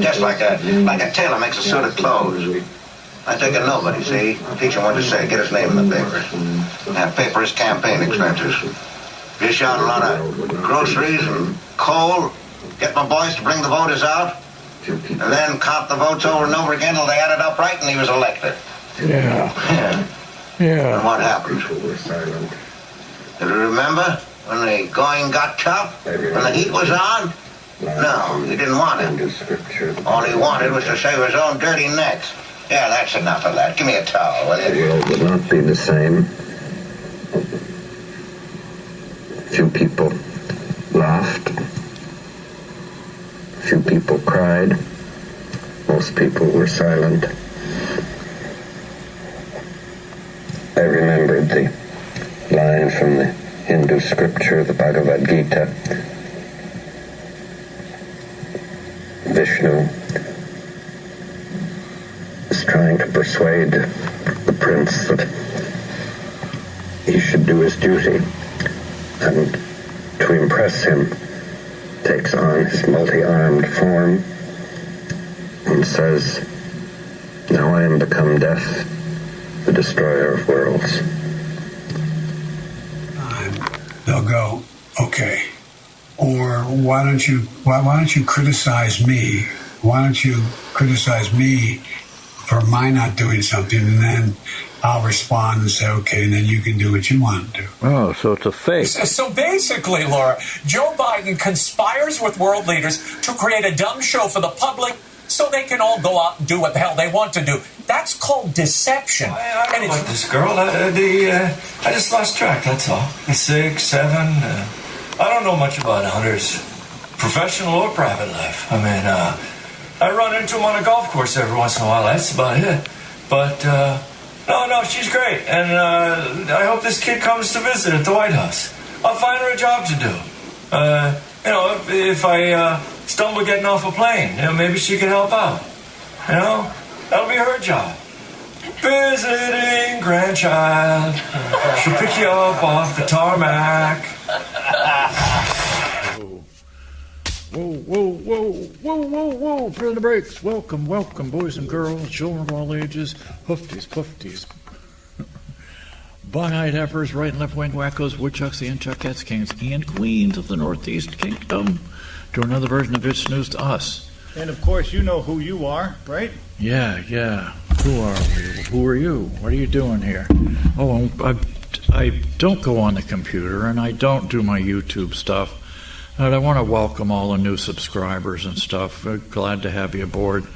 just like a tailor makes a suit of clothes. I take a nobody, see? Teach him what to say. Get his name in the paper. And paper his campaign expenses. Dish out a lot of groceries and coal. Get my boys to bring the voters out. And then count the votes over and over again until they added up right and he was elected. Yeah. And what happened? Do you remember when the going got tough? When the heat was on? No, he didn't want it. All he wanted was to save his own dirty necks. Yeah, that's enough of that. Give me a towel, will you? The world would not be the same. Few people laughed. Few people cried. Most people were silent. I remembered the line from the Hindu scripture, the Bhagavad Gita. Vishnu is trying to persuade the prince that he should do his duty, and to impress him takes on his multi-armed form and says, "Now I am become death, the destroyer of worlds." They'll go, okay. Or why don't you criticize me? Why don't you criticize me for my not doing something, and then I'll respond and say, okay, and then you can do what you want to do. Oh, so it's a fake. So basically, Laura, Joe Biden conspires with world leaders to create a dumb show for the public so they can all go out and do what the hell they want to do. That's called deception. I don't like this girl. I just lost track, that's all. 6, 7. I don't know much about Hunter's professional or private life. I mean, I run into him on a golf course every once in a while. That's about it. But, no, she's great. And I hope this kid comes to visit at the White House. I'll find her a job to do. If I stumble getting off a plane, maybe she can help out. That'll be her job. Visiting grandchild. She'll pick you up off the tarmac. Whoa, for the breaks. Welcome, boys and girls, children of all ages, hoofties, pufties, bug-eyed heifers, right and left-wing wackos, woodchucks, and chuckettes, kings and queens of the Northeast Kingdom, to another version of It's News to Us. And of course, you know who you are, right? Yeah. Who are we? Who are you? What are you doing here? Oh, I don't go on the computer, and I don't do my YouTube stuff. And I want to welcome all the new subscribers and stuff. We're glad to have you aboard.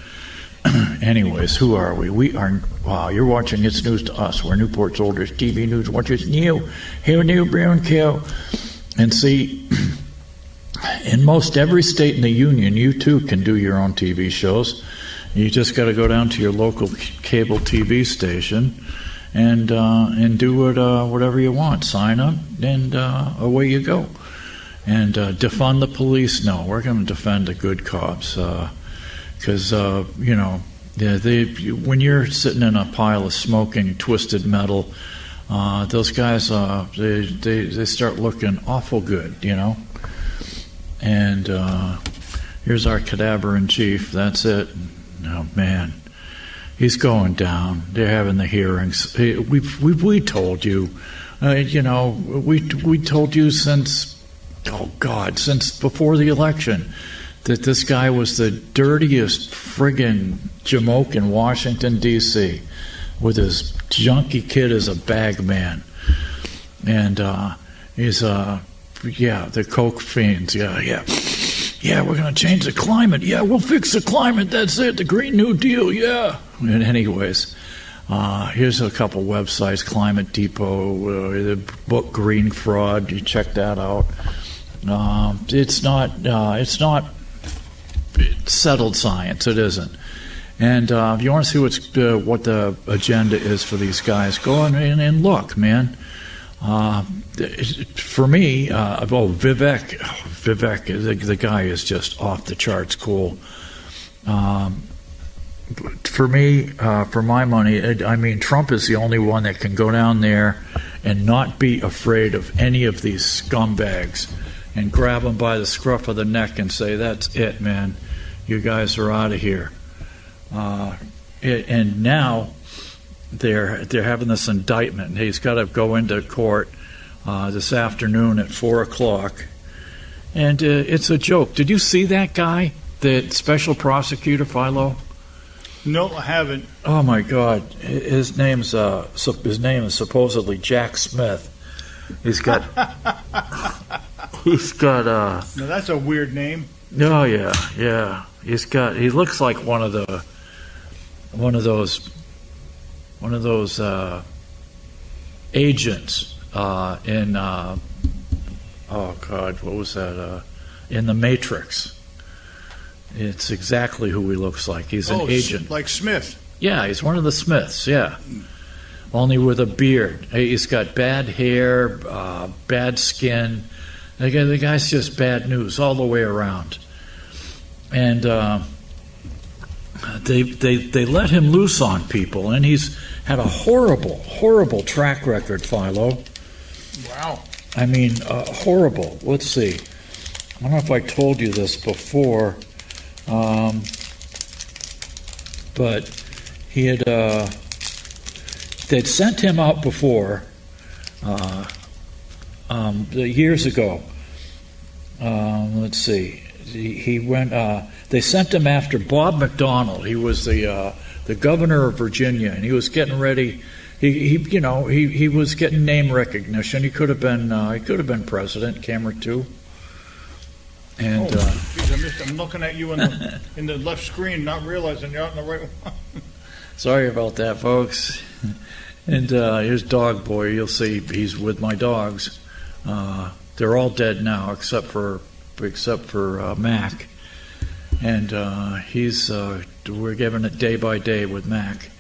Anyways, who are we? We are, wow, you're watching It's News to Us. We're Newport's oldest TV news watchers. New Brown Cow. And see, in most every state in the union, you too can do your own TV shows. You just got to go down to your local cable TV station and do whatever you want. Sign up, and away you go. And defund the police? No, we're going to defend the good cops, because when you're sitting in a pile of smoking twisted metal, those guys they start looking awful good, And here's our cadaver in chief. That's it. Oh man, he's going down. They're having the hearings. We told you, we told you since before the election that this guy was the dirtiest friggin' jamoke in Washington, D.C., with his junkie kid as a bag man. And he's, the coke fiends, Yeah, we're going to change the climate. Yeah, we'll fix the climate. That's it, the Green New Deal, yeah. And anyways, here's a couple websites, Climate Depot, the book Green Fraud, you check that out. It's not settled science. It isn't. And if you want to see what the agenda is for these guys, go in and look, man. For me, Vivek, the guy is just off the charts cool. For me, for my money, I mean, Trump is the only one that can go down there and not be afraid of any of these scumbags and grab them by the scruff of the neck and say, that's it, man. You guys are out of here. And now they're having this indictment. He's got to go into court this afternoon at 4 o'clock. And it's a joke. Did you see that guy, the special prosecutor, Philo? No, I haven't. Oh my God! His name is supposedly Jack Smith. He's got. Now that's a weird name. Oh yeah. He looks like one of those agents in. Oh God, what was that? In the Matrix. It's exactly who he looks like. He's an agent. Like Smith. Yeah, he's one of the Smiths, yeah. Only with a beard. He's got bad hair, bad skin. The guy's just bad news all the way around. And they let him loose on people, and he's had a horrible, horrible track record, Philo. Wow. I mean, horrible. Let's see. I don't know if I told you this before. But he had they'd sent him out before years ago. Let's see, he went. They sent him after Bob McDonnell. He was the governor of Virginia, and he was getting ready. He was getting name recognition. He could have been president, camera 2. And geez, I'm looking at you in the left screen, not realizing you're out in the right one. Sorry about that, folks. And here's Dog Boy. You'll see he's with my dogs. They're all dead now, except for Mac. And we're giving it day by day with Mac.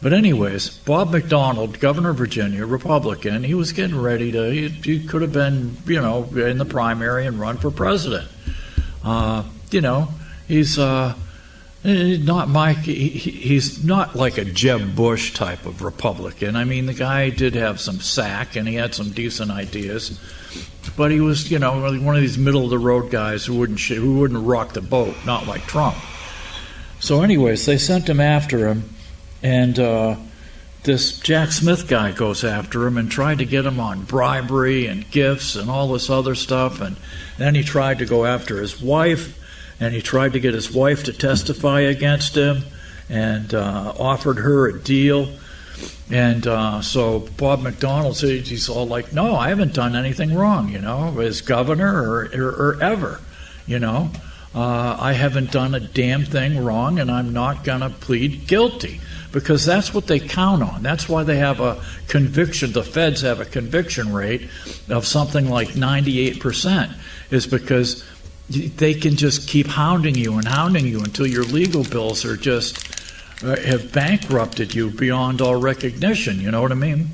But anyways, Bob McDonnell, governor of Virginia, Republican, he was getting ready to. He could have been, in the primary and run for president. He's not Mike. He's not like a Jeb Bush type of Republican. I mean, the guy did have some sack and he had some decent ideas, but he was, one of these middle of the road guys who wouldn't rock the boat, not like Trump. So, anyways, they sent him after him, and this Jack Smith guy goes after him and tried to get him on bribery and gifts and all this other stuff, and then he tried to go after his wife, and he tried to get his wife to testify against him, and offered her a deal. And so Bob McDonnell, he's all like, no, I haven't done anything wrong, as governor or ever, I haven't done a damn thing wrong, and I'm not going to plead guilty. Because that's what they count on. That's why they have a conviction. The feds have a conviction rate of something like 98%, is because they can just keep hounding you until your legal bills are just have bankrupted you beyond all recognition. You know what I mean?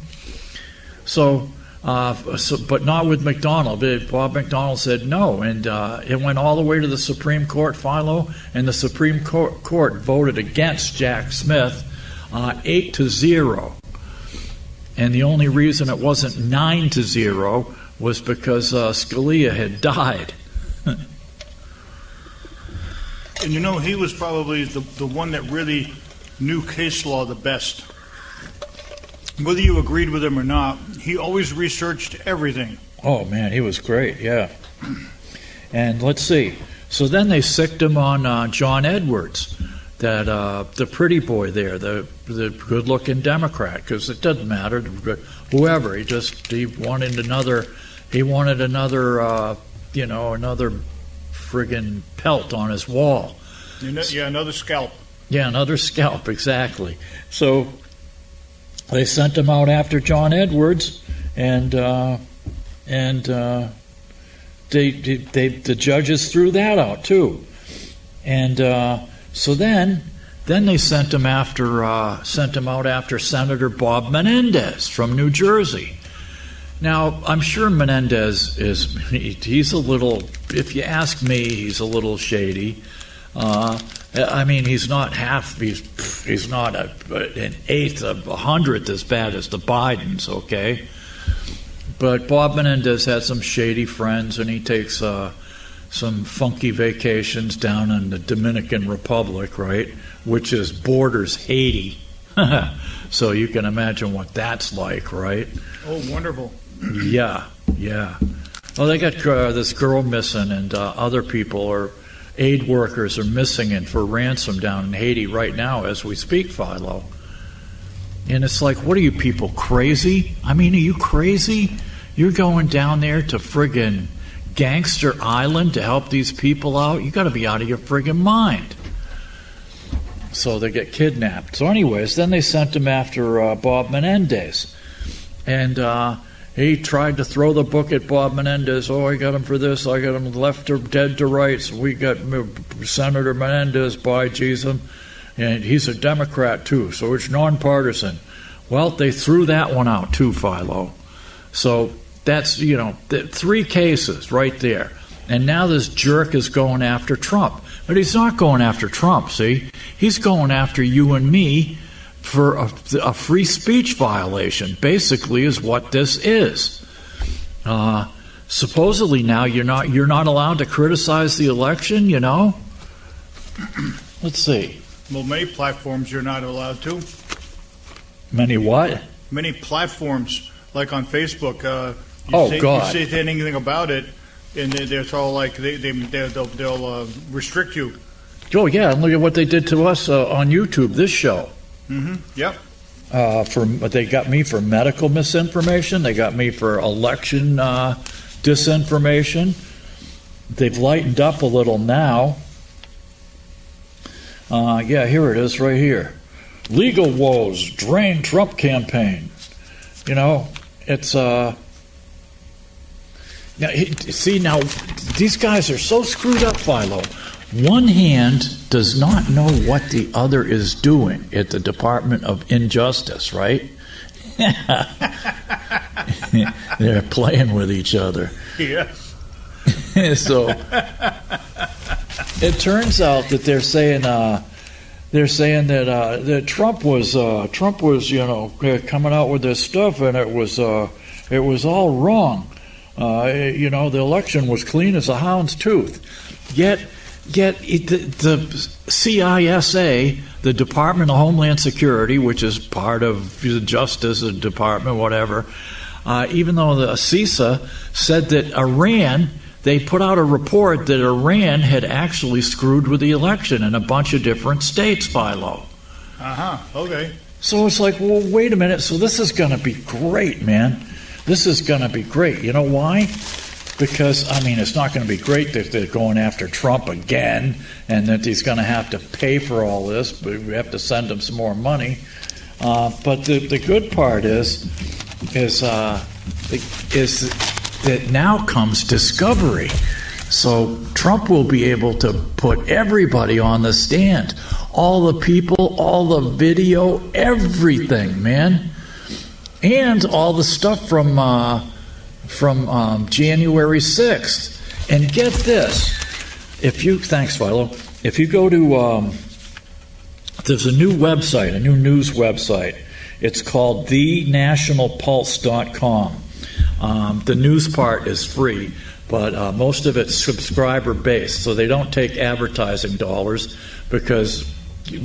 So but not with McDonnell. Bob McDonnell said no, and it went all the way to the Supreme Court, Philo, and the Supreme Court voted against Jack Smith 8-0. And the only reason it wasn't 9-0 was because Scalia had died. And he was probably the one that really knew case law the best. Whether you agreed with him or not, he always researched everything. Oh, man, he was great, yeah. And let's see. So then they sicked him on John Edwards, that the pretty boy there, the good-looking Democrat, because it doesn't matter, whoever. He wanted another, another friggin' pelt on his wall. Yeah, another scalp. Yeah, another scalp, exactly. So they sent him out after John Edwards, and the judges threw that out too. And so then they sent him out after Senator Bob Menendez from New Jersey. Now, I'm sure Menendez he's a little, if you ask me, he's a little shady. I mean, he's not he's not an eighth of 100th as bad as the Bidens, okay? But Bob Menendez had some shady friends, and he takes some funky vacations down in the Dominican Republic, right, which is borders Haiti. So you can imagine what that's like, right? Oh, wonderful. Yeah. Well, they got this girl missing, and other people or aid workers are missing and for ransom down in Haiti right now as we speak, Philo. And it's like, what are you people, crazy? I mean, are you crazy? You're going down there to friggin' Gangster Island to help these people out? You got to be out of your friggin' mind. So they get kidnapped. So anyways, then they sent him after Bob Menendez. And he tried to throw the book at Bob Menendez. Oh, I got him for this. I got him left or dead to rights. We got Senator Menendez, by Jesus. And he's a Democrat, too, so it's nonpartisan. Well, they threw that one out, too, Philo. So that's, 3 cases right there. And now this jerk is going after Trump. But he's not going after Trump, see? He's going after you and me for a free speech violation, basically, is what this is. Supposedly now you're not allowed to criticize the election, Let's see. Well, many platforms you're not allowed to. Many what? Many platforms, like on Facebook. God! You say anything about it, and they're all like they'll restrict you. Oh yeah, and look at what they did to us on YouTube. This show. Mm-hmm. Yep. They got me for medical misinformation. They got me for election disinformation. They've lightened up a little now. Yeah, here it is, right here. Legal woes drain Trump campaign. It's now these guys are so screwed up, Philo. One hand does not know what the other is doing at the Department of Injustice, right? They're playing with each other. Yes. So it turns out that they're saying that Trump was coming out with this stuff, and it was all wrong. The election was clean as a hound's tooth. Yet the CISA, the Department of Homeland Security, which is part of the Justice Department, whatever, even though the CISA said that Iran, they put out a report that Iran had actually screwed with the election in a bunch of different states, Philo. Okay. So it's like, well, wait a minute. So this is going to be great, man. This is going to be great. You know why? Because, it's not going to be great that they're going after Trump again and that he's going to have to pay for all this, but we have to send him some more money. But the good part is that now comes discovery. So Trump will be able to put everybody on the stand. All the people, all the video, everything, man. And all the stuff from January 6th. And get this. Thanks, Philo. If you go to, there's a new website, a new news website. It's called thenationalpulse.com. The news part is free, but most of it's subscriber-based, so they don't take advertising dollars, because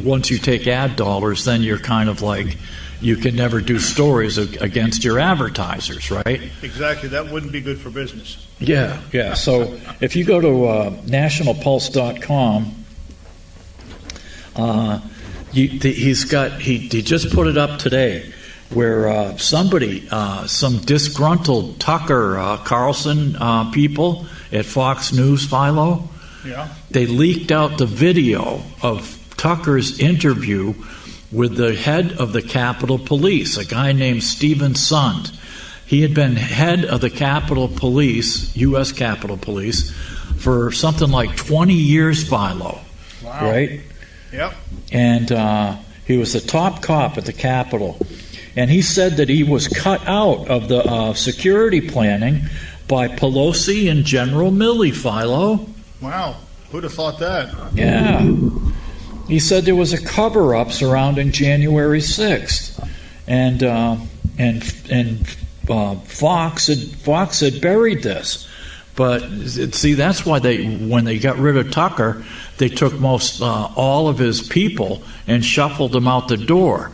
once you take ad dollars, then you're kind of like, you can never do stories against your advertisers, right? Exactly. That wouldn't be good for business. Yeah. So if you go to nationalpulse.com, he just put it up today, where somebody, some disgruntled Tucker Carlson people at Fox News, Philo, they leaked out the video of Tucker's interview with the head of the Capitol Police, a guy named Stephen Sund. He had been head of the Capitol Police, U.S. Capitol Police, for something like 20 years, Philo. Wow. Right? Yep. And he was the top cop at the Capitol. And he said that he was cut out of the security planning by Pelosi and General Milley, Philo. Wow. Who'd have thought that? Yeah. He said there was a cover-up surrounding January 6th. And Fox had buried this. But see, that's why when they got rid of Tucker, they took all of his people and shuffled them out the door.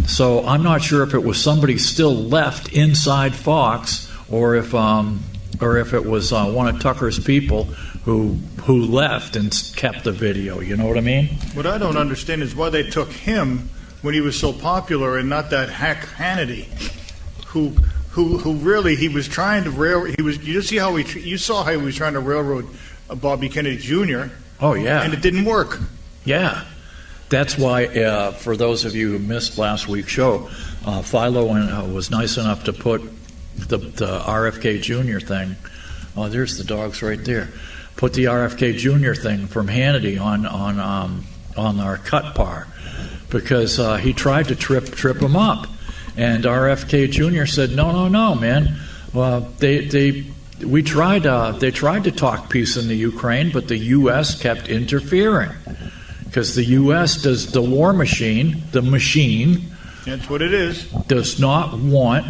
So I'm not sure if it was somebody still left inside Fox, or if it was one of Tucker's people who left and kept the video. You know what I mean? What I don't understand is why they took him when he was so popular and not that hack Hannity, who really he was trying to you saw how he was trying to railroad Bobby Kennedy Jr. Oh yeah, and it didn't work. Yeah, that's why for those of you who missed last week's show, Philo was nice enough to put the RFK Jr. thing. Oh, there's the dogs right there. Put the RFK Jr. thing from Hannity on our cut par, because he tried to trip him up. And RFK Jr. said, no, man. Well, they tried to talk peace in the Ukraine, but the U.S. kept interfering, because the U.S. does the war machine, the machine. That's what it is. Does not want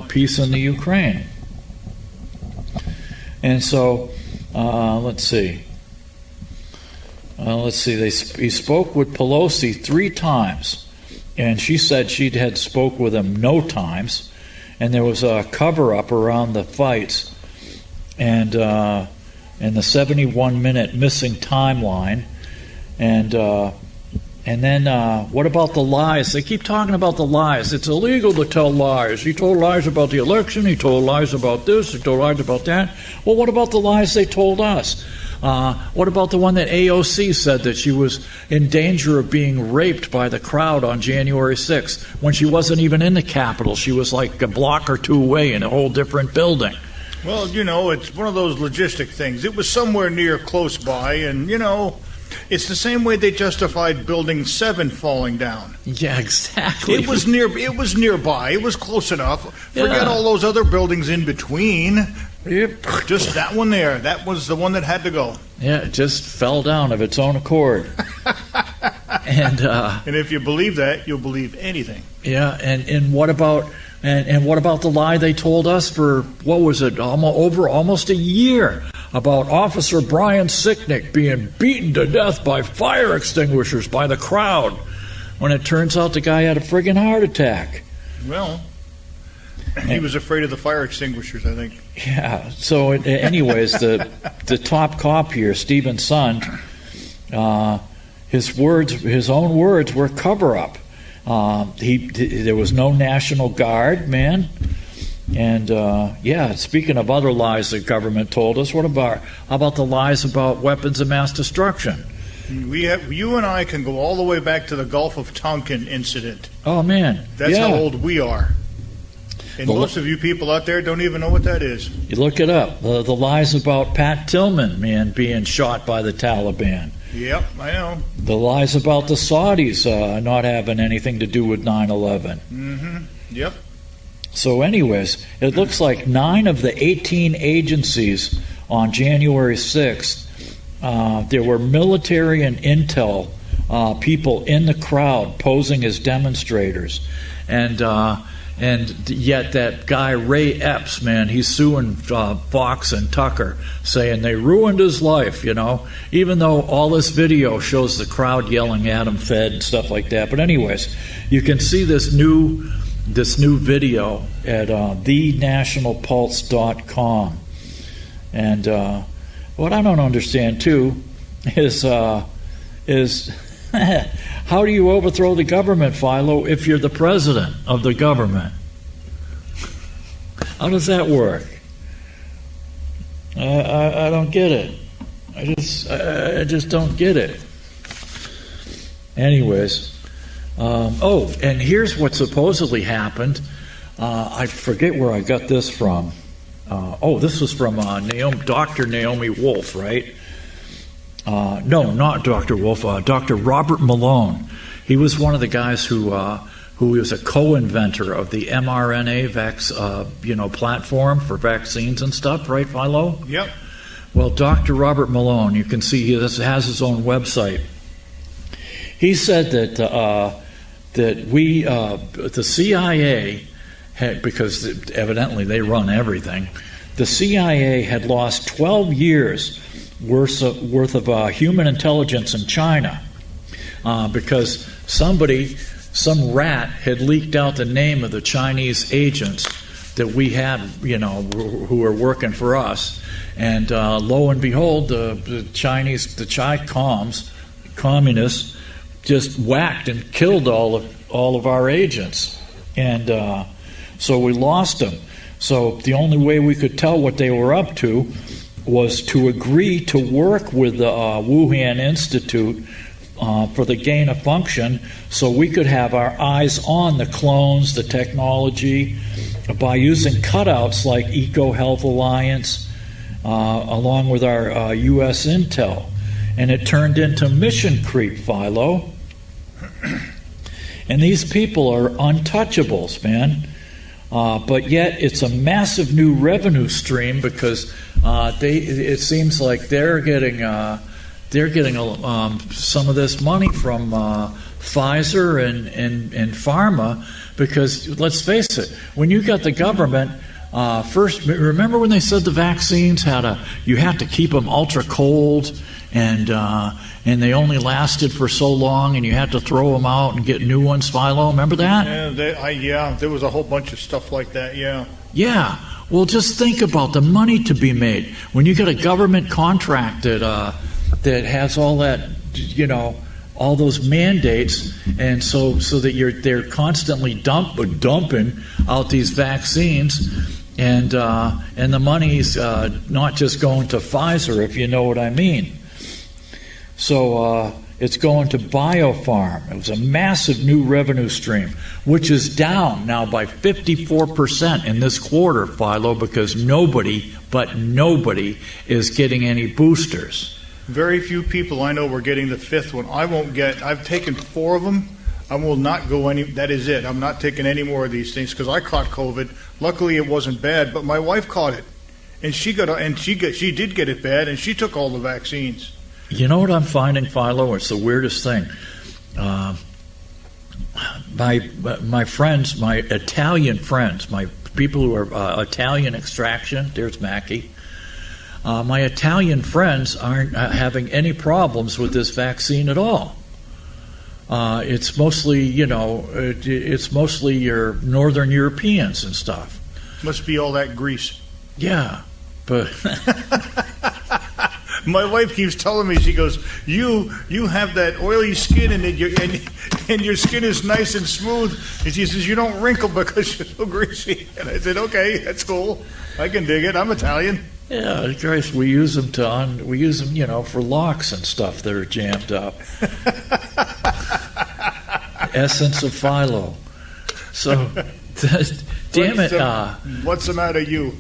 peace in the Ukraine. And so, let's see. He spoke with Pelosi 3 times. And she said she had spoke with him no times, and there was a cover-up around the fights, and the 71-minute missing timeline, and then what about the lies? They keep talking about the lies. It's illegal to tell lies. He told lies about the election. He told lies about this. He told lies about that. Well, what about the lies they told us? What about the one that AOC said that she was in danger of being raped by the crowd on January 6th when she wasn't even in the Capitol? She was like a block or 2 away in a whole different building. Well, it's one of those logistic things. It was somewhere near close by, and, it's the same way they justified Building 7 falling down. Yeah, exactly. It was nearby. It was close enough. Forget all those other buildings in between. Yep. Just that one there. That was the one that had to go. Yeah, it just fell down of its own accord. And if you believe that, you'll believe anything. Yeah, and what about the lie they told us for, what was it, almost a year, about Officer Brian Sicknick being beaten to death by fire extinguishers by the crowd, when it turns out the guy had a friggin' heart attack. Well, he was afraid of the fire extinguishers, I think. Yeah. So, anyways, the top cop here, Stephen Sun, his own words were cover up. There was no National Guard, man. And speaking of other lies the government told us, how about the lies about weapons of mass destruction? You and I can go all the way back to the Gulf of Tonkin incident. Oh man, that's how old we are. And most of you people out there don't even know what that is. You look it up. The lies about Pat Tillman, man, being shot by the Taliban. Yep, I know. The lies about the Saudis not having anything to do with 9/11. Mm-hmm. Yep. So anyways, it looks like 9 of the 18 agencies on January 6th, there were military and intel people in the crowd posing as demonstrators. And yet that guy, Ray Epps, man, he's suing Fox and Tucker, saying they ruined his life, even though all this video shows the crowd yelling at him, fed, and stuff like that. But anyways, you can see this new video at thenationalpulse.com. And what I don't understand, too, is how do you overthrow the government, Philo, if you're the president of the government? How does that work? I don't get it. I just don't get it. Anyways, and here's what supposedly happened. I forget where I got this from. This was from Dr. Naomi Wolf, right? No, not Dr. Wolf. Dr. Robert Malone. He was one of the guys who was a co-inventor of the mRNA platform for vaccines and stuff, right, Philo? Yep. Well, Dr. Robert Malone, you can see he has his own website. He said that the CIA because evidently they run everything, the CIA had lost 12 years worth of human intelligence in China because some rat had leaked out the name of the Chinese agents that we had, who were working for us. And lo and behold, the communists just whacked and killed all of our agents. And so we lost them. So the only way we could tell what they were up to was to agree to work with the Wuhan Institute for the gain of function, so we could have our eyes on the clones, the technology, by using cutouts like EcoHealth Alliance, along with our U.S. intel. And it turned into mission creep, Philo. And these people are untouchables, man. But yet it's a massive new revenue stream because it seems like they're getting some of this money from Pfizer and pharma, because let's face it, when you got the government first, remember when they said the vaccines you had to keep them ultra cold, and they only lasted for so long, and you had to throw them out and get new ones, Philo? Remember that? Yeah, there was a whole bunch of stuff like that, yeah. Yeah. Well, just think about the money to be made when you get a government contract that has all that, all those mandates, and so that they're constantly dumping out these vaccines, and the money's not just going to Pfizer, if you know what I mean. So it's going to Biopharm. It was a massive new revenue stream, which is down now by 54% in this quarter, Philo, because nobody is getting any boosters. Very few people I know were getting the fifth one. I've taken 4 of them. I will not go that is it. I'm not taking any more of these things because I caught COVID. Luckily it wasn't bad, but my wife caught it. And she did get it bad, and she took all the vaccines. You know what I'm finding, Philo? It's the weirdest thing. My friends, my Italian friends, my people who are Italian extraction, there's Mackie. My Italian friends aren't having any problems with this vaccine at all. It's mostly, it's mostly your Northern Europeans and stuff. Must be all that grease. Yeah, but my wife keeps telling me, she goes, you have that oily skin, and your skin is nice and smooth, and she says you don't wrinkle because you're so greasy. And I said, okay, that's cool. I can dig it. I'm Italian. Yeah, Christ, we use them for locks and stuff that are jammed up. Essence of Philo. So, damn it. What's the matter, you?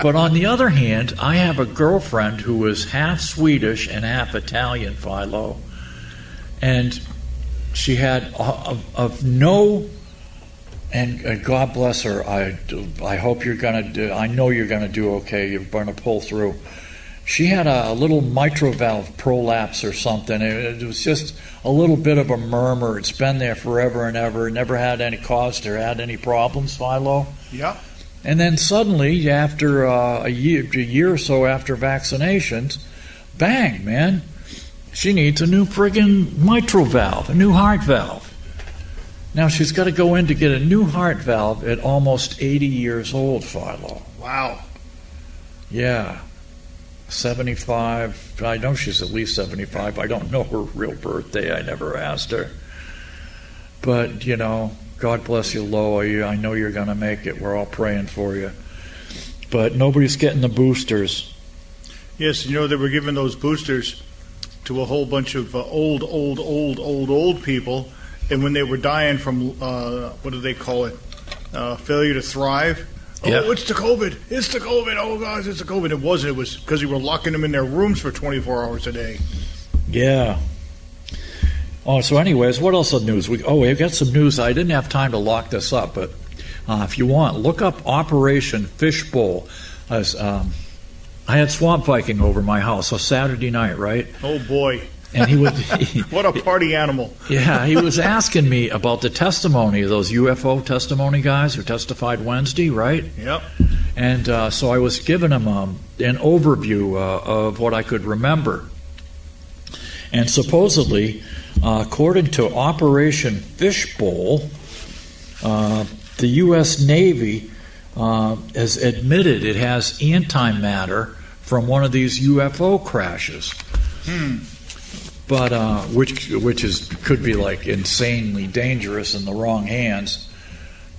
But on the other hand, I have a girlfriend who is half Swedish and half Italian, Philo, and she had and God bless her. I hope you're gonna do. I know you're gonna do okay. You're gonna pull through. She had a little mitral valve prolapse or something. It was just a little bit of a murmur. It's been there forever and ever. Never had any any problems, Philo. Yeah. And then suddenly, after a year or so after vaccinations, bang, man, she needs a new friggin' mitral valve, a new heart valve. Now she's got to go in to get a new heart valve at almost 80 years old, Philo. Wow. Yeah. 75. I know she's at least 75. I don't know her real birthday. I never asked her. But, God bless you, Loa. I know you're going to make it. We're all praying for you. But nobody's getting the boosters. Yes, they were giving those boosters to a whole bunch of old people. And when they were dying from, what do they call it? Failure to thrive. Yeah. Oh, it's the COVID. It's the COVID. Oh, guys, it's the COVID. It wasn't. It was because you were locking them in their rooms for 24 hours a day. Yeah. Oh, so anyways, what else on news? We've got some news. I didn't have time to lock this up, but if you want, look up Operation Fishbowl. I had Swamp Viking over my house on Saturday night, right? Oh, boy. And he would. What a party animal. Yeah, he was asking me about the testimony of those UFO testimony guys who testified Wednesday, right? Yep. And so I was giving him an overview of what I could remember. And supposedly, according to Operation Fishbowl, the U.S. Navy has admitted it has antimatter from one of these UFO crashes. But which could be like insanely dangerous in the wrong hands,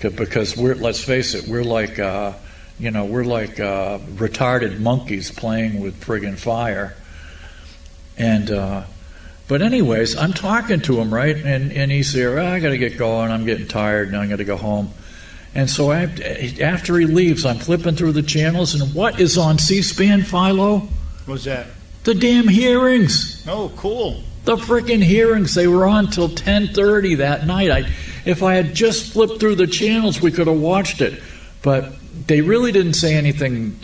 because let's face it, we're like retarded monkeys playing with friggin' fire. And but anyways, I'm talking to him, right, and he's there. I got to get going. I'm getting tired, and I got to go home. And so after he leaves, I'm flipping through the channels, and what is on C-SPAN, Philo? What's that? The damn hearings. Oh, cool. The freaking hearings. They were on till 10:30 that night. If I had just flipped through the channels, we could have watched it. But they really didn't say anything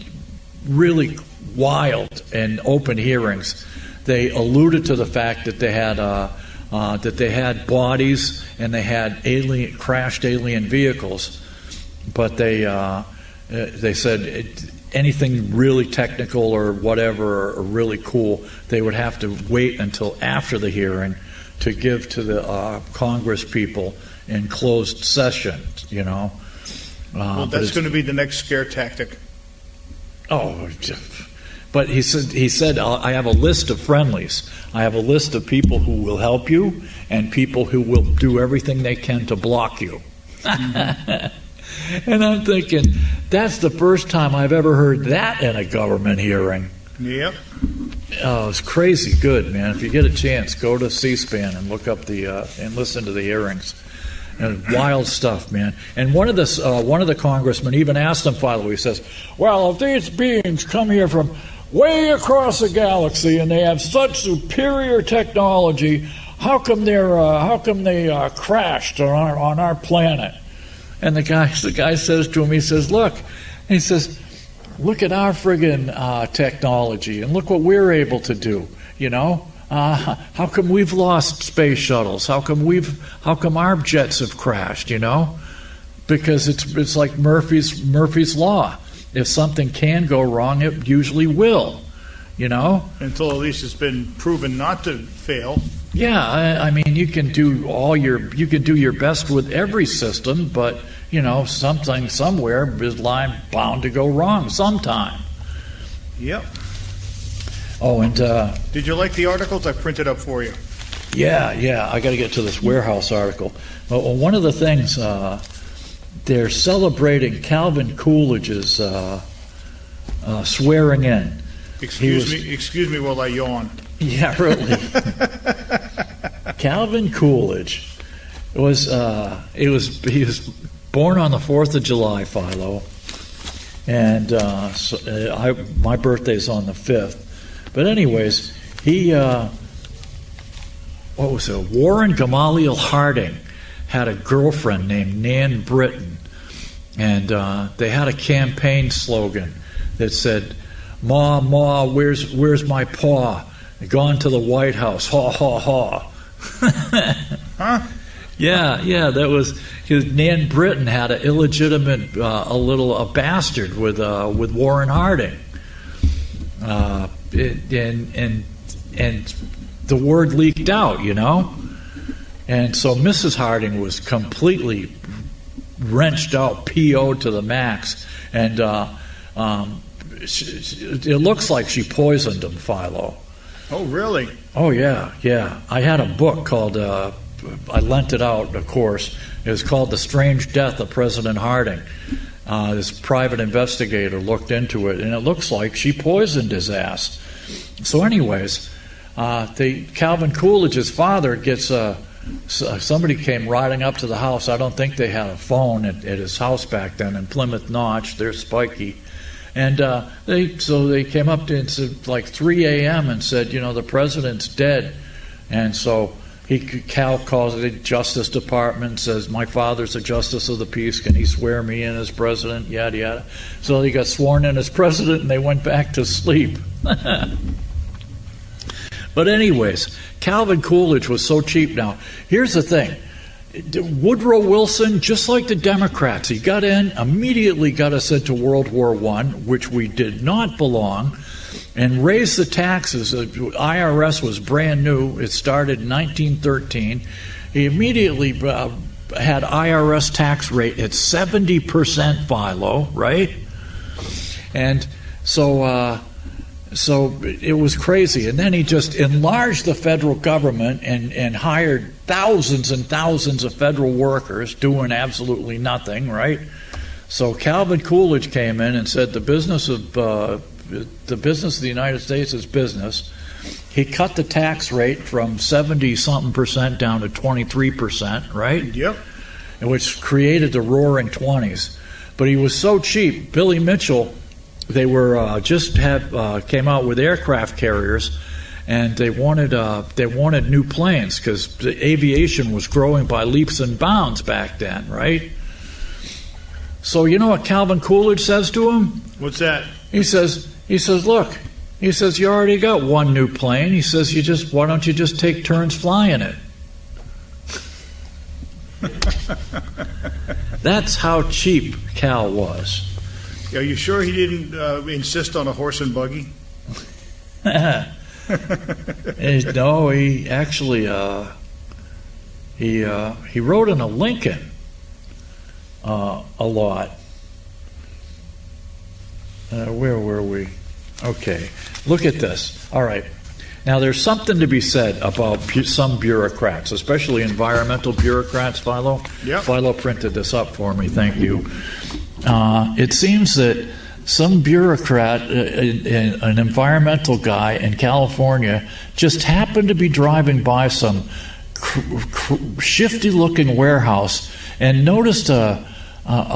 really wild in open hearings. They alluded to the fact that they had bodies and they had crashed alien vehicles, but they said anything really technical or whatever or really cool, they would have to wait until after the hearing to give to the Congress people in closed session. Well, that's going to be the next scare tactic. Oh. But he said, I have a list of friendlies. I have a list of people who will help you and people who will do everything they can to block you. And I'm thinking, that's the first time I've ever heard that in a government hearing. Yep. Oh, it's crazy good, man. If you get a chance, go to C-SPAN and look up and listen to the hearings. And wild stuff, man. And one of the congressmen even asked him, Philo, he says, well, if these beings come here from way across the galaxy and they have such superior technology, how come they crashed on our planet? And the guy says to him, he says, look at our friggin' technology and look what we're able to do, how come we've lost space shuttles? How come our jets have crashed? Because it's like Murphy's law. If something can go wrong, it usually will. Until at least it's been proven not to fail. Yeah, I mean, you can do your best with every system, but something somewhere is bound to go wrong sometime. Yep. Oh, and did you like the articles I printed up for you? Yeah. I got to get to this warehouse article. Well, one of the things they're celebrating Calvin Coolidge's swearing in. Excuse me while I yawn. Yeah, really. Calvin Coolidge he was born on the 4th of July, Philo, and my birthday's on the 5th. But anyways, he Warren Gamaliel Harding had a girlfriend named Nan Britton, and they had a campaign slogan that said, "Ma, Ma, where's my paw? Gone to the White House, ha ha ha." Huh? Yeah, that was because Nan Britton had an illegitimate, a bastard with Warren Harding, and the word leaked out, and so Mrs. Harding was completely wrenched out, PO'd to the max, and it looks like she poisoned him, Philo. Oh, really? Oh, yeah. I had a book called, I lent it out, of course. It was called The Strange Death of President Harding. This private investigator looked into it, and it looks like she poisoned his ass. So anyways, Calvin Coolidge's father gets somebody came riding up to the house. I don't think they had a phone at his house back then in Plymouth Notch. They're spiky. And they came up to like 3 a.m. and said, the president's dead. And so Cal calls the Justice Department, says, my father's a justice of the peace. Can he swear me in as president? Yada, yada. So he got sworn in as president, and they went back to sleep. But anyways, Calvin Coolidge was so cheap. Now, here's the thing. Woodrow Wilson, just like the Democrats, he got in, immediately got us into World War I, which we did not belong, and raised the taxes. The IRS was brand new. It started in 1913. He immediately had IRS tax rate at 70%, Philo, right? And so it was crazy. And then he just enlarged the federal government and hired thousands and thousands of federal workers doing absolutely nothing, right? So Calvin Coolidge came in and said the business of the United States is business. He cut the tax rate from 70-something% down to 23%, right? Yep. Which created the Roaring '20s. But he was so cheap. Billy Mitchell, they were came out with aircraft carriers, and they wanted new planes because the aviation was growing by leaps and bounds back then, right? So you know what Calvin Coolidge says to him? What's that? He says, look, he says, you already got one new plane. He says, why don't you just take turns flying it? That's how cheap Cal was. Are you sure he didn't insist on a horse and buggy? No, he actually he rode in a Lincoln a lot. Where were we? Okay, look at this. All right. Now, there's something to be said about some bureaucrats, especially environmental bureaucrats, Philo. Yep. Philo printed this up for me. Thank you. It seems that some bureaucrat, an environmental guy in California, just happened to be driving by some shifty-looking warehouse and noticed a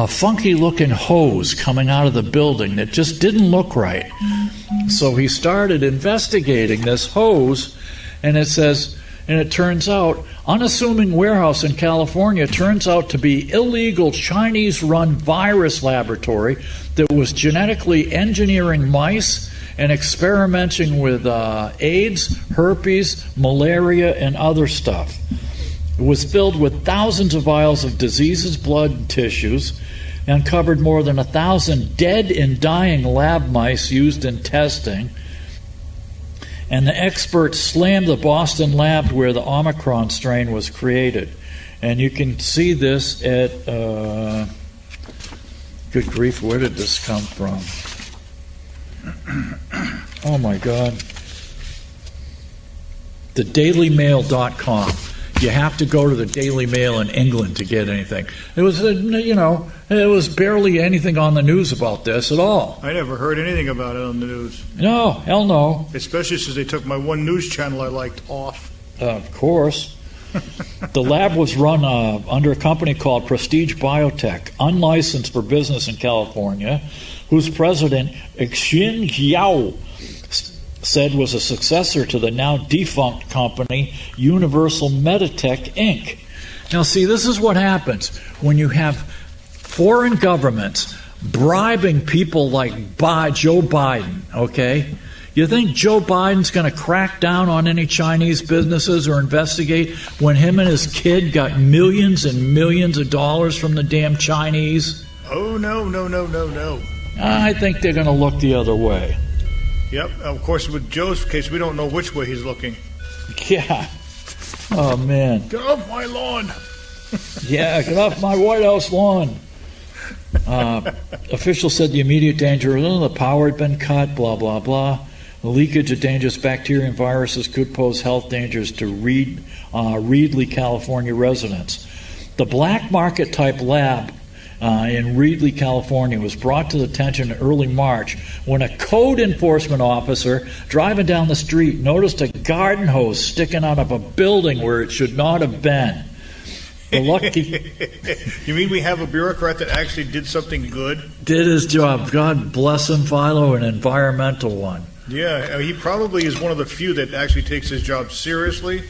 funky-looking hose coming out of the building that just didn't look right. So he started investigating this hose, and it turns out, unassuming warehouse in California turns out to be illegal Chinese-run virus laboratory that was genetically engineering mice and experimenting with AIDS, herpes, malaria, and other stuff. It was filled with thousands of vials of diseases, blood, and tissues, and covered more than 1,000 dead and dying lab mice used in testing. And the experts slammed the Boston lab where the Omicron strain was created. And you can see this at, good grief, where did this come from? Oh my God. TheDailyMail.com. You have to go to the Daily Mail in England to get anything. It was, it was barely anything on the news about this at all. I never heard anything about it on the news. No, hell no. Especially since they took my one news channel I liked off. Of course. The lab was run under a company called Prestige Biotech, unlicensed for business in California, whose president, Xin Yao, said was a successor to the now defunct company Universal Meditech Inc. Now see, this is what happens when you have foreign governments bribing people like Joe Biden, okay? You think Joe Biden's going to crack down on any Chinese businesses or investigate when him and his kid got millions and millions of dollars from the damn Chinese? Oh, no. I think they're going to look the other way. Yep, of course, with Joe's case, we don't know which way he's looking. Yeah. Oh, man. Get off my lawn. Yeah, get off my White House lawn. Officials said the immediate danger, the power had been cut, blah, blah, blah. The leakage of dangerous bacteria and viruses could pose health dangers to Reedley, California residents. The black market type lab in Reedley, California was brought to the attention in early March when a code enforcement officer driving down the street noticed a garden hose sticking out of a building where it should not have been. The lucky You mean we have a bureaucrat that actually did something good? Did his job. God bless him, Philo, an environmental one. Yeah, he probably is one of the few that actually takes his job seriously.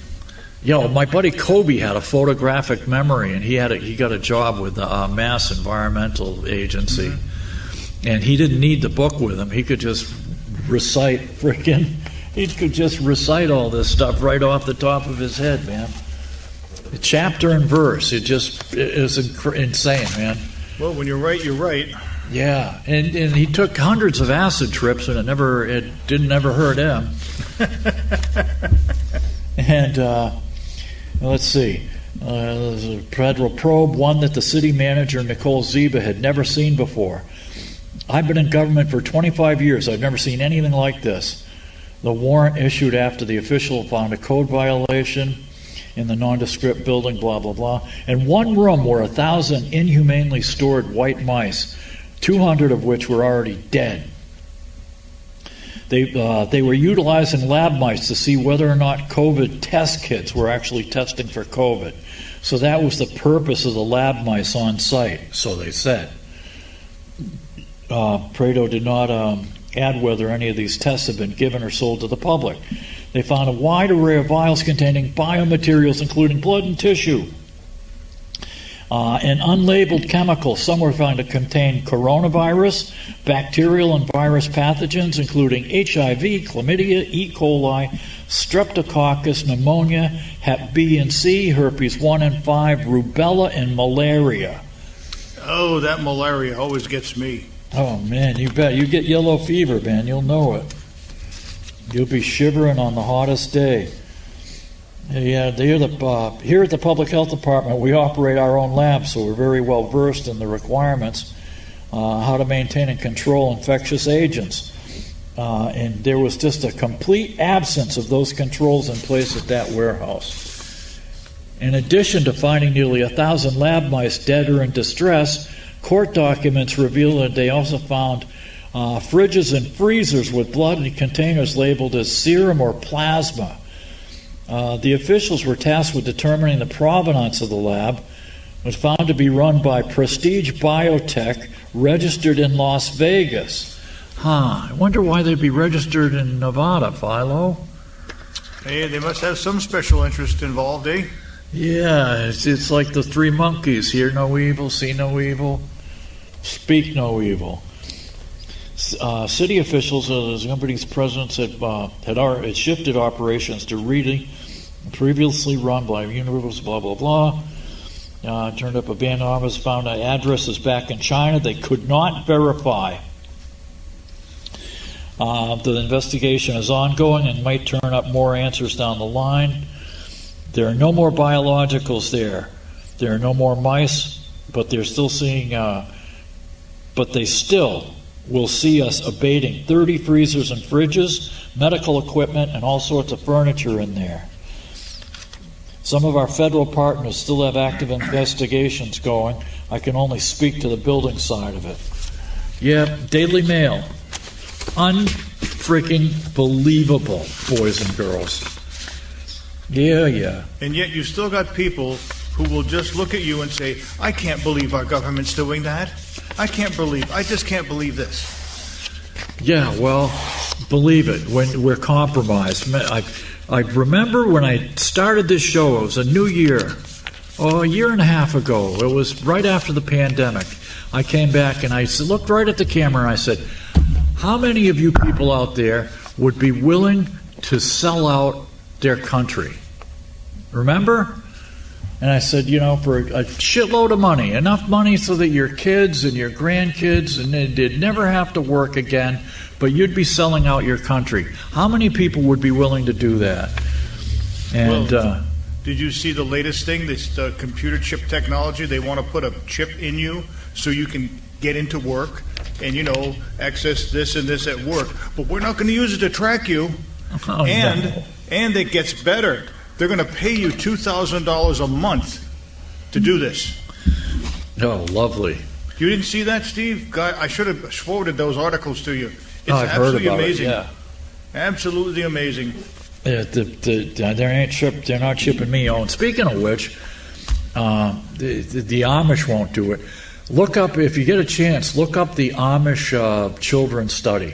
Yo, my buddy Kobe had a photographic memory, and he got a job with the Mass Environmental Agency, and he didn't need the book with him. He could just recite freaking He could just recite all this stuff right off the top of his head, man. Chapter and verse. It is insane, man. Well, when you're right, you're right. Yeah, and he took hundreds of acid trips, and it didn't ever hurt him. And let's see. There's a federal probe, one that the city manager, Nicole Ziba, had never seen before. I've been in government for 25 years. I've never seen anything like this. The warrant issued after the official found a code violation in the nondescript building, blah, blah, blah. And one room were 1,000 inhumanely stored white mice, 200 of which were already dead. They were utilizing lab mice to see whether or not COVID test kits were actually testing for COVID. So that was the purpose of the lab mice on site, so they said. Prado did not add whether any of these tests have been given or sold to the public. They found a wide array of vials containing biomaterials, including blood and tissue, and unlabeled chemicals. Some were found to contain coronavirus, bacterial and virus pathogens, including HIV, chlamydia, E. coli, streptococcus, pneumonia, Hep B and C, herpes 1 and 5, rubella, and malaria. Oh, that malaria always gets me. Oh, man, you bet. You get yellow fever, man. You'll know it. You'll be shivering on the hottest day. Yeah, here at the Public Health Department, we operate our own lab, so we're very well versed in the requirements, how to maintain and control infectious agents. And there was just a complete absence of those controls in place at that warehouse. In addition to finding nearly 1,000 lab mice dead or in distress, court documents reveal that they also found fridges and freezers with blood in containers labeled as serum or plasma. The officials were tasked with determining the provenance of the lab. It was found to be run by Prestige Biotech, registered in Las Vegas. I wonder why they'd be registered in Nevada, Philo. Hey, they must have some special interest involved, eh? Yeah, it's like the three monkeys. Hear no evil, see no evil, speak no evil. City officials, the company's presidents had shifted operations to reading previously run by Universal, blah, blah, blah. Turned up abandoned office, found addresses back in China they could not verify. The investigation is ongoing and might turn up more answers down the line. There are no more biologicals there. There are no more mice, but they're still seeing, but they still will see us abating 30 freezers and fridges, medical equipment, and all sorts of furniture in there. Some of our federal partners still have active investigations going. I can only speak to the building side of it. Yeah, Daily Mail. Unfreaking believable, boys and girls. Yeah. And yet you still got people who will just look at you and say, I can't believe our government's doing that. I just can't believe this. Yeah, well, believe it, when we're compromised. I remember when I started this show, it was a new year, a year and a half ago. It was right after the pandemic. I came back and I looked right at the camera and I said, how many of you people out there would be willing to sell out their country? Remember? And I said, for a shitload of money, enough money so that your kids and your grandkids and they'd never have to work again, but you'd be selling out your country. How many people would be willing to do that? And did you see the latest thing, this computer chip technology? They want to put a chip in you so you can get into work and, access this and this at work. But we're not going to use it to track you. And it gets better. They're going to pay you $2,000 a month to do this. Oh, lovely. You didn't see that, Steve? God, I should have forwarded those articles to you. It's I've heard about amazing. It, yeah. Absolutely amazing. Yeah, they're not shipping me on. Speaking of which, the Amish won't do it. Look up, if you get a chance, look up the Amish children study.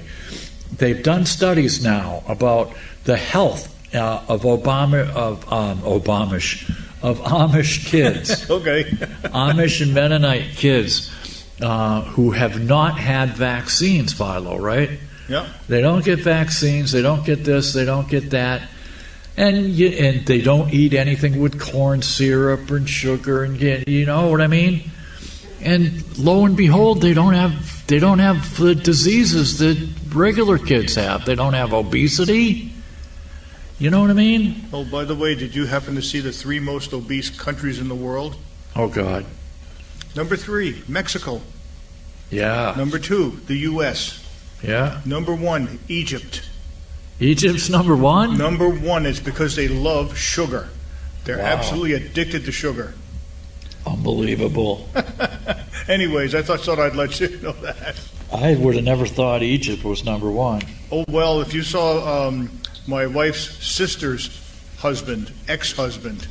They've done studies now about the health of Amish kids. Okay. Amish and Mennonite kids who have not had vaccines, Philo, right? Yeah. They don't get vaccines. They don't get this. They don't get that. And they don't eat anything with corn syrup and sugar, and you know what I mean. And lo and behold, they don't have the diseases that regular kids have. They don't have obesity. You know what I mean? Oh, by the way, did you happen to see the 3 most obese countries in the world? Oh God. Number 3, Mexico. Yeah. Number 2, the U.S. Yeah. Number 1, Egypt. Egypt's number 1? Number 1 is because they love sugar. They're absolutely addicted to sugar. Unbelievable. Anyways, I thought I'd let you know that. I would have never thought Egypt was number 1. Oh, well, if you saw my wife's sister's husband, ex-husband,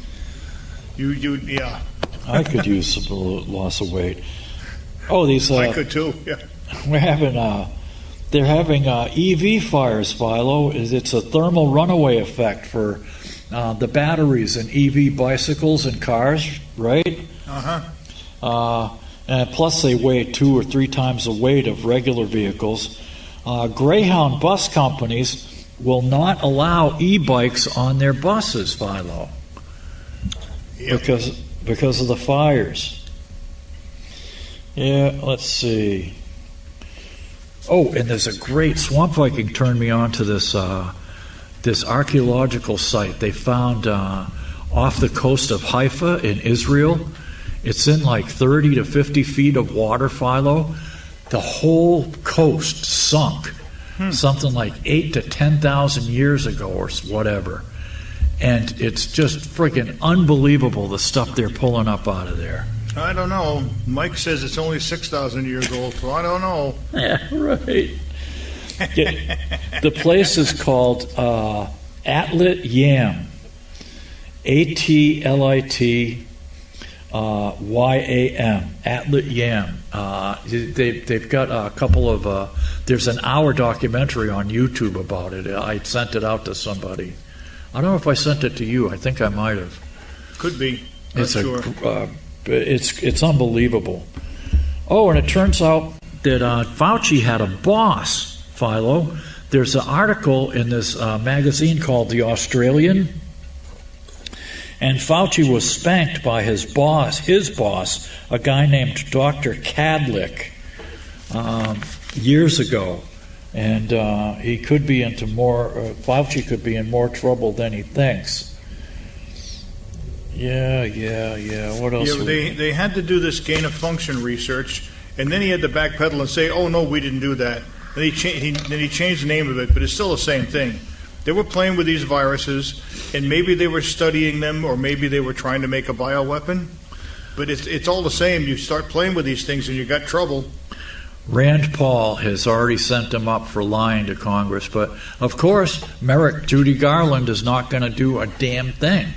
yeah. I could use some loss of weight. Oh, these... I could too, yeah. We're having... they're having EV fires, Philo. It's a thermal runaway effect for the batteries in EV bicycles and cars, right? And plus they weigh 2 or 3 times the weight of regular vehicles. Greyhound bus companies will not allow e-bikes on their buses, Philo, because of the fires. Yeah, let's see. Oh, and there's a great Swamp Viking turned me on to this this archaeological site they found off the coast of Haifa in Israel. It's in like 30 to 50 feet of water, Philo. The whole coast sunk, something like 8 to 10,000 years ago or whatever. And it's just freaking unbelievable, the stuff they're pulling up out of there. I don't know. Mike says it's only 6,000 years old, so I don't know. Yeah, right. The place is called Atlit Yam. ATLIT YAM. Atlit Yam. They've got a couple of... there's an hour documentary on YouTube about it. I sent it out to somebody. I don't know if I sent it to you. I think I might have. Could be. Not sure. It's unbelievable. Oh, and it turns out that Fauci had a boss, Philo. There's an article in this magazine called The Australian, and Fauci was spanked by his boss, a guy named Dr. Cadlick, years ago. And he could be into more, Fauci could be in more trouble than he thinks. Yeah. What else? Yeah, they had to do this gain of function research, and then he had to backpedal and say, "Oh no, we didn't do that." And he changed the name of it, but it's still the same thing. They were playing with these viruses, and maybe they were studying them, or maybe they were trying to make a bioweapon. But it's all the same. You start playing with these things, and you got trouble. Rand Paul has already sent him up for lying to Congress, but of course, Merrick Judy Garland is not going to do a damn thing.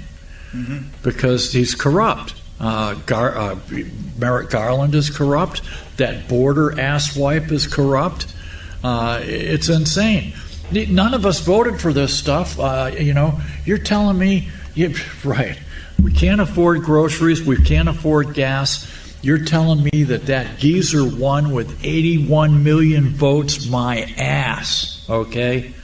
Because he's corrupt. Merrick Garland is corrupt. That border asswipe is corrupt. It's insane. None of us voted for this stuff. You're telling me, right? We can't afford groceries. We can't afford gas. You're telling me that geezer won with 81 million votes. My ass. Okay,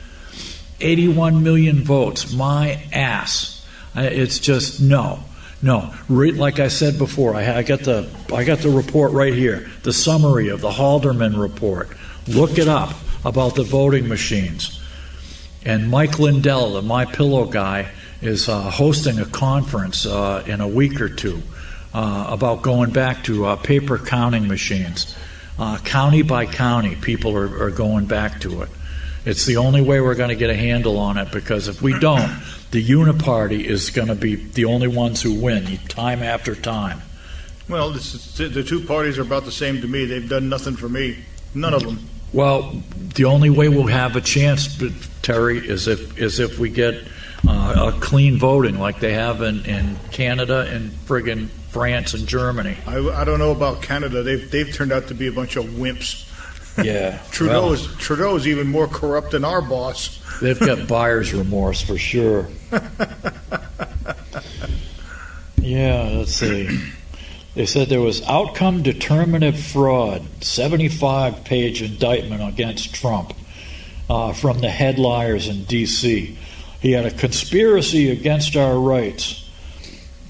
81 million votes. My ass. It's just no. Like I said before, I got the report right here, the summary of the Halderman report. Look it up about the voting machines. And Mike Lindell, the My Pillow guy, is hosting a conference in a week or two about going back to paper counting machines. County by county, people are going back to it. It's the only way we're going to get a handle on it, because if we don't, the uniparty is going to be the only ones who win time after time. Well, the two parties are about the same to me. They've done nothing for me. None of them. Well, the only way we'll have a chance, Terry, is if we get a clean voting like they have in Canada and friggin' France and Germany. I don't know about Canada. They've turned out to be a bunch of wimps. Yeah. Trudeau's even more corrupt than our boss. They've got buyer's remorse for sure. Yeah, let's see. They said there was outcome determinative fraud, 75-page indictment against Trump. from the head liars in D.C. He had a conspiracy against our rights.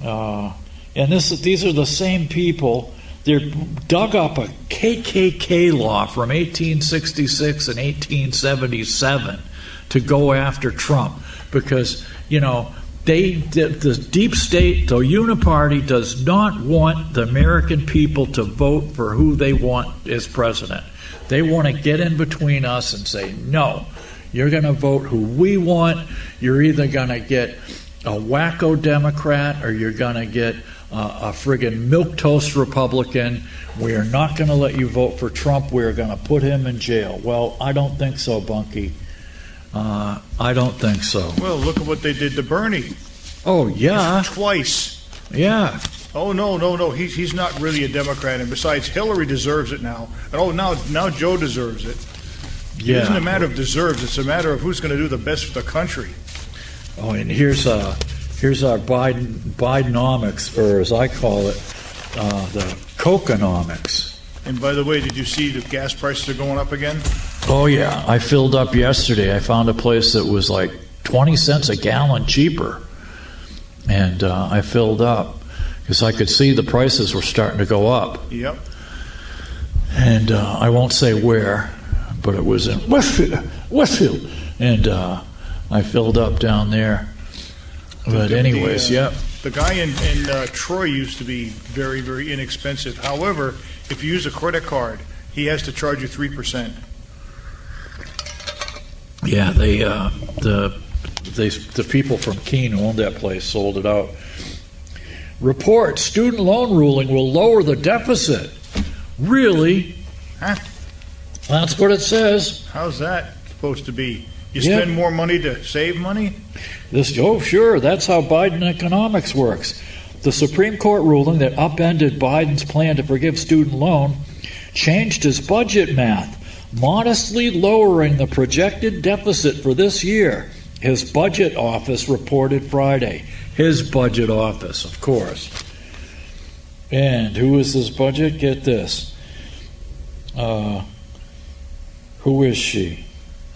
And these are the same people. They dug up a KKK law from 1866 and 1877 to go after Trump because, the deep state, the uniparty, does not want the American people to vote for who they want as president. They want to get in between us and say, no, you're going to vote who we want. You're either going to get a wacko Democrat or you're going to get a friggin' milquetoast Republican. We are not going to let you vote for Trump. We're going to put him in jail. Well, I don't think so, Bunky. I don't think so. Well, look at what they did to Bernie. Oh, yeah. Twice. Yeah. Oh, no. He's not really a Democrat. And besides, Hillary deserves it now. And now Joe deserves it. Yeah. It isn't a matter of deserves. It's a matter of who's going to do the best for the country. Oh, and here's our Bidenomics, or as I call it, the Coconomics. And by the way, did you see the gas prices are going up again? Oh, yeah. I filled up yesterday. I found a place that was like 20 cents a gallon cheaper. And I filled up because I could see the prices were starting to go up. Yep. And I won't say where, but it was in Westfield. And I filled up down there. But anyways, yeah. The guy in Troy used to be very, very inexpensive. However, if you use a credit card, he has to charge you 3%. Yeah, the people from Keene who owned that place sold it out. Report: student loan ruling will lower the deficit. Really? Huh? That's what it says. How's that supposed to be? You spend more money to save money? Sure, that's how Biden economics works. The Supreme Court ruling that upended Biden's plan to forgive student loan changed his budget math, modestly lowering the projected deficit for this year, his budget office reported Friday. His budget office, of course. And who is this budget? Get this. Who is she?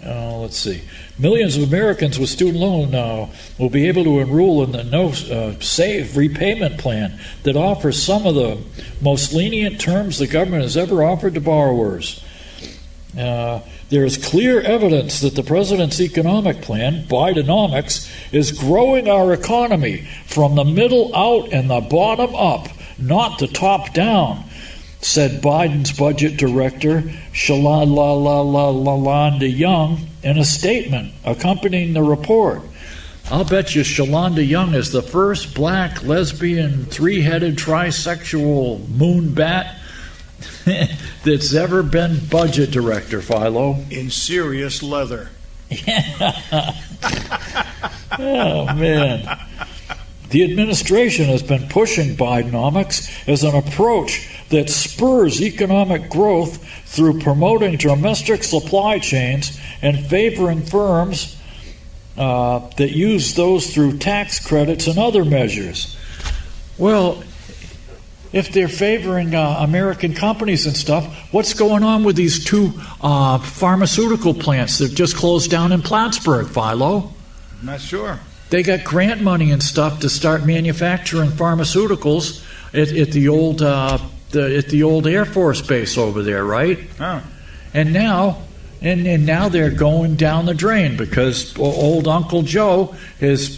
Let's see. Millions of Americans with student loan now will be able to enroll in the save repayment plan that offers some of the most lenient terms the government has ever offered to borrowers. There is clear evidence that the president's economic plan, Bidenomics, is growing our economy from the middle out and the bottom up, not the top down, said Biden's budget director, Shalanda Young, in a statement accompanying the report. I'll bet you Shalanda Young is the first black, lesbian, three-headed, trisexual moonbat that's ever been budget director, Philo. In serious leather. Oh, man. The administration has been pushing Bidenomics as an approach that spurs economic growth through promoting domestic supply chains and favoring firms that use those through tax credits and other measures. Well, if they're favoring American companies and stuff, what's going on with these two pharmaceutical plants that just closed down in Plattsburgh, Philo? I'm not sure. They got grant money and stuff to start manufacturing pharmaceuticals at the old Air Force base over there, right? Oh. And now they're going down the drain because old Uncle Joe is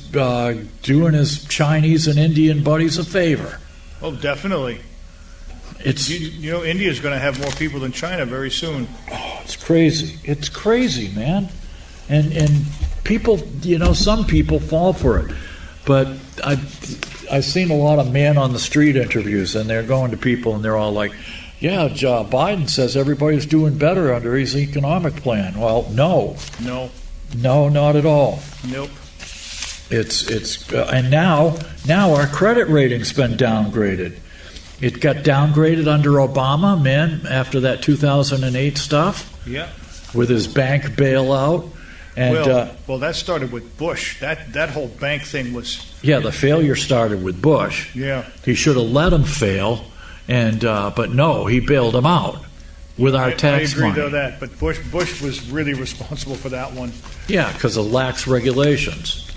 doing his Chinese and Indian buddies a favor. Oh, definitely. It's India's going to have more people than China very soon. Oh, it's crazy. It's crazy, man. And people, some people fall for it. But I've seen a lot of man on the street interviews, and they're going to people, and they're all like, "Yeah, Biden says everybody's doing better under his economic plan." Well, no, not at all. Nope. It's and now our credit rating's been downgraded. It got downgraded under Obama, man, after that 2008 stuff. Yeah. With his bank bailout. And, well, that started with Bush. That whole bank thing was... Yeah, the failure started with Bush. Yeah. He should have let him fail, but no, he bailed him out. with our tax I agree money. to that, but Bush was really responsible for that one. Yeah, because of lax regulations.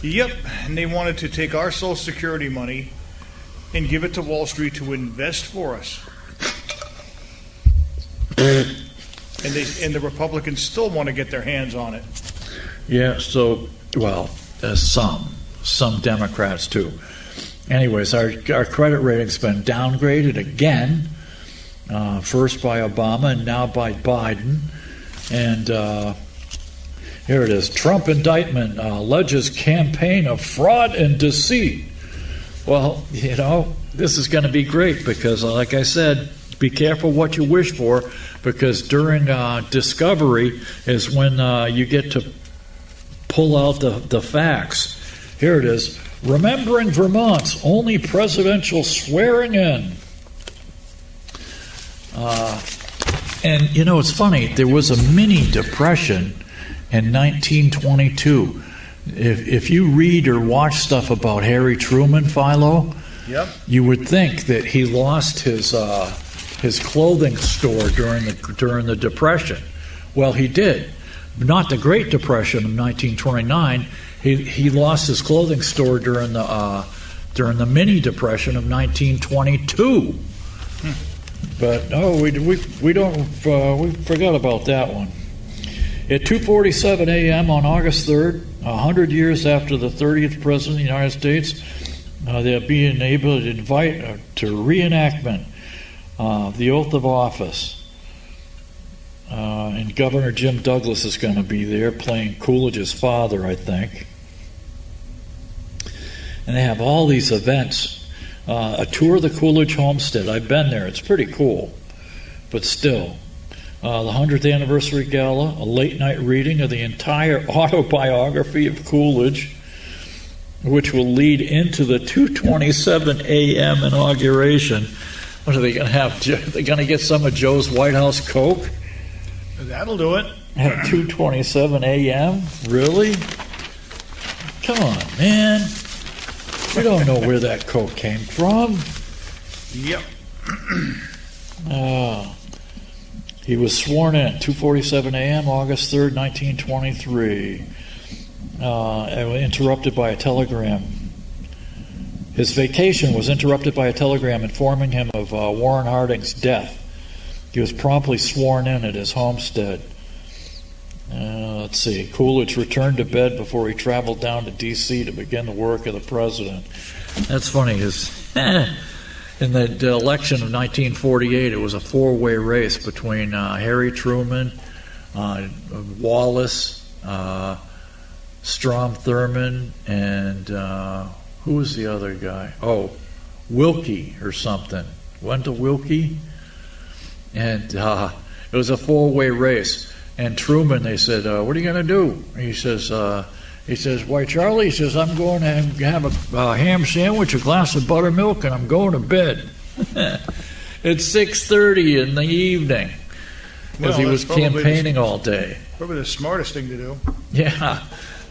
Yep, and they wanted to take our Social Security money and give it to Wall Street to invest for us. And the Republicans still want to get their hands on it. Yeah, so, well, some Democrats too. Anyways, our credit rating's been downgraded again, first by Obama and now by Biden. And here it is. Trump indictment alleges campaign of fraud and deceit. Well, you know, this is going to be great because, like I said, be careful what you wish for, because during discovery is when you get to pull out the facts. Here it is. Remembering Vermont's only presidential swearing in. And, you know, it's funny. There was a mini depression in 1922. If you read or watch stuff about Harry Truman, Philo, Yep. you would think that he lost his clothing store during the Depression. Well, he did. Not the Great Depression of 1929. He lost his clothing store during the mini depression of 1922. But no, we forgot about that one. At 2:47 a.m. on August 3rd, 100 years after the 30th President of the United States, they're being able to invite to reenactment the oath of office. And Governor Jim Douglas is going to be there playing Coolidge's father, I think. And they have all these events. A tour of the Coolidge homestead. I've been there. It's pretty cool. But still. The 100th anniversary gala, a late-night reading of the entire autobiography of Coolidge, which will lead into the 2:27 a.m. inauguration. What are they going to have? Are they going to get some of Joe's White House Coke? That'll do it. At 2:27 a.m.? Really? Come on, man. We don't know where that Coke came from. Yep. He was sworn in 2:47 a.m., August 3rd, 1923. Interrupted by a telegram. His vacation was interrupted by a telegram informing him of Warren Harding's death. He was promptly sworn in at his homestead. Let's see. Coolidge returned to bed before he traveled down to D.C. to begin the work of the president. That's funny. In the election of 1948, it was a four-way race between Harry Truman, Wallace, Strom Thurmond, and who was the other guy? Oh, Wilkie or something. Wendell Wilkie? And it was a four-way race. And Truman, they said, what are you going to do? He says, why, Charlie, he says, I'm going to have a ham sandwich, a glass of buttermilk, and I'm going to bed. It's 6:30 in the evening. Because he was campaigning all day. Probably the smartest thing to do. Yeah.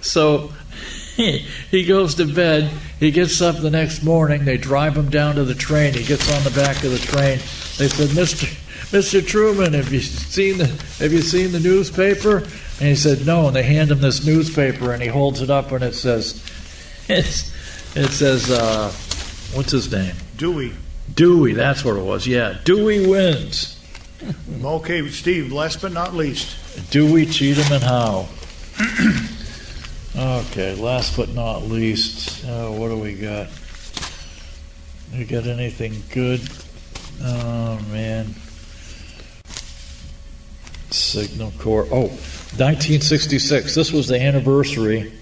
So he goes to bed. He gets up the next morning. They drive him down to the train. He gets on the back of the train. They said, Mr. Truman, have you seen the newspaper? And he said, no. And they hand him this newspaper, and he holds it up, and it says, what's his name? Dewey, that's what it was. Yeah, Dewey wins. Okay, Steve, last but not least. Dewey, Cheatham, and Howe. Okay, last but not least, what do we got? We got anything good? Oh, man. Signal Corps. Oh, 1966. This was the anniversary.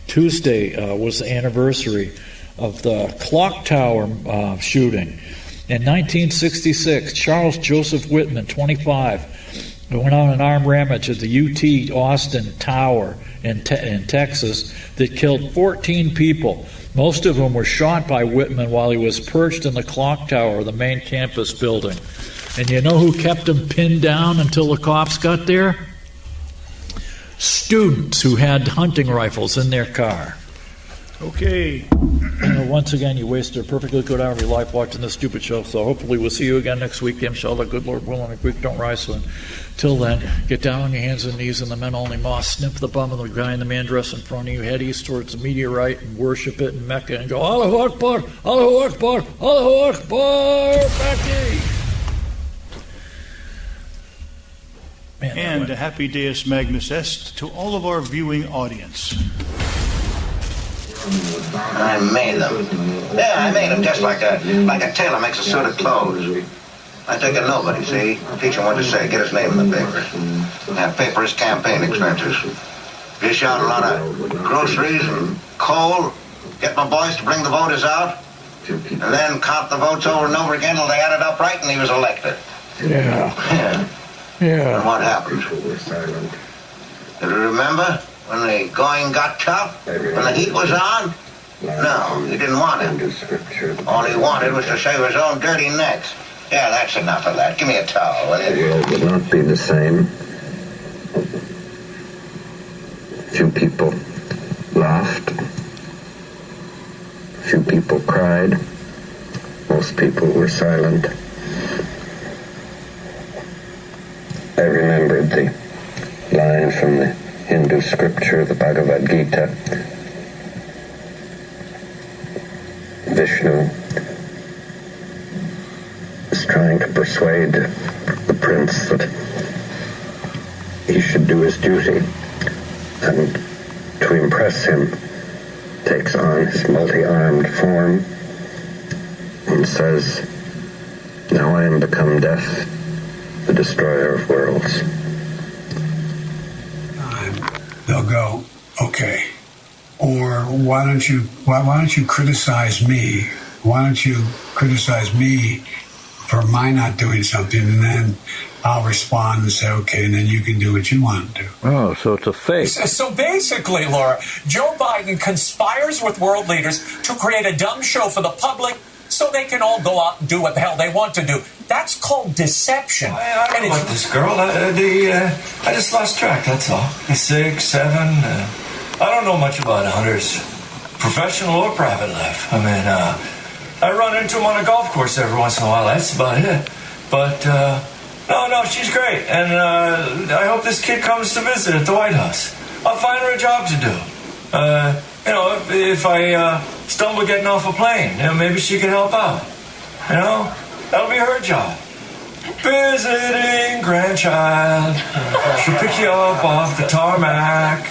Tuesday was the anniversary of the clock tower shooting. In 1966, Charles Joseph Whitman, 25, went on an armed rampage at the UT Austin Tower in Texas that killed 14 people. Most of them were shot by Whitman while he was perched in the clock tower of the main campus building. And you know who kept him pinned down until the cops got there? Students who had hunting rifles in their car. Okay. Once again, you wasted a perfectly good hour of your life watching this stupid show. So hopefully we'll see you again next week. Inshallah, good Lord willing, the creek don't rise. So until then, get down on your hands and knees in the men-only mosque, sniff the bum of the guy in the man dress in front of you, head east towards the meteorite and worship it in Mecca and go, Allahu Akbar, Allahu Akbar, Allahu Akbar, Becky. Man, And a happy Deus Magnus Est to all of our viewing audience. I made them. Yeah, I made them just like a tailor makes a suit of clothes. I take a nobody, see? Teach him what to say, get his name in the paper. And pay for his campaign expenses. Dish out a lot of groceries and coal. Get my boys to bring the voters out. And then count the votes over and over again till they added up right and he was elected. Yeah. And what happened? Do you remember when the going got tough? When the heat was on? No, he didn't want it. All he wanted was to shave his own dirty necks. Yeah, that's enough of that. Give me a towel, will The you? world would not be the same. Few people laughed. Few people cried. Most people were silent. I remembered the line from the Hindu scripture, the Bhagavad Gita. Vishnu is trying to persuade the prince that he should do his duty, and to impress him takes on his multi-armed form and says, "Now I am become death, the destroyer of worlds." They'll go, okay. Or why don't you criticize me? Why don't you criticize me for my not doing something, and then I'll respond and say, okay, and then you can do what you want to do. Oh, so it's a fake. So basically, Laura, Joe Biden conspires with world leaders to create a dumb show for the public so they can all go out and do what the hell they want to do. That's called deception. I don't like this girl. I just lost track, that's all. 6, 7. I don't know much about hunters, professional or private life. I mean, I run into them on a golf course every once in a while. That's about it. But, no, she's great. And I hope this kid comes to visit at the White House. I'll find her a job to do. If I stumble getting off a plane, maybe she can help out. That'll be her job. Visiting grandchild. She'll pick you up off the tarmac.